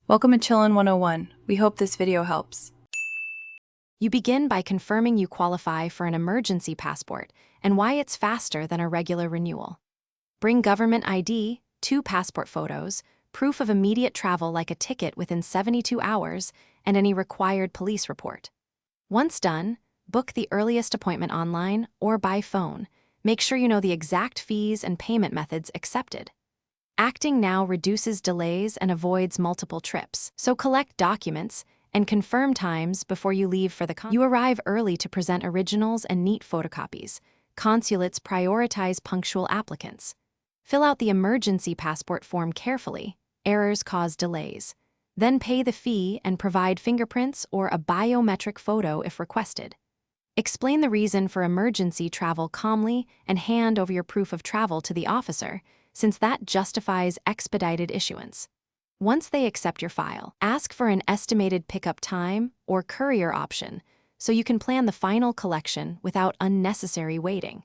Welcome to Chillin' 101. We hope this video helps. You begin by confirming you qualify for an emergency passport and why it's faster than a regular renewal. Bring government ID, 2 passport photos, proof of immediate travel like a ticket within 72 hours, and any required police report. Once done, book the earliest appointment online or by phone. Make sure you know the exact fees and payment methods accepted. Acting now reduces delays and avoids multiple trips, so collect documents and confirm times before you leave for the consulate. You arrive early to present originals and neat photocopies. Consulates prioritize punctual applicants. Fill out the emergency passport form carefully. Errors cause delays. Then pay the fee and provide fingerprints or a biometric photo if requested. Explain the reason for emergency travel calmly and hand over your proof of travel to the officer, since that justifies expedited issuance. Once they accept your file, ask for an estimated pickup time or courier option so you can plan the final collection without unnecessary waiting.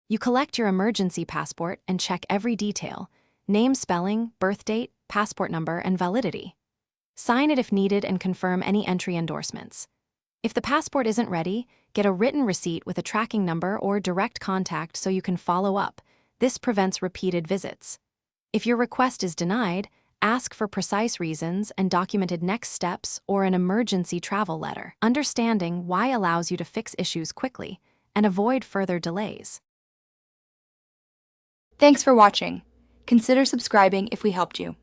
You collect your emergency passport and check every detail: name, spelling, birth date, passport number, and validity. Sign it if needed and confirm any entry endorsements. If the passport isn't ready, get a written receipt with a tracking number or direct contact so you can follow up. This prevents repeated visits. If your request is denied, ask for precise reasons and documented next steps or an emergency travel letter. Understanding why allows you to fix issues quickly and avoid further delays. Thanks for watching. Consider subscribing if we helped you.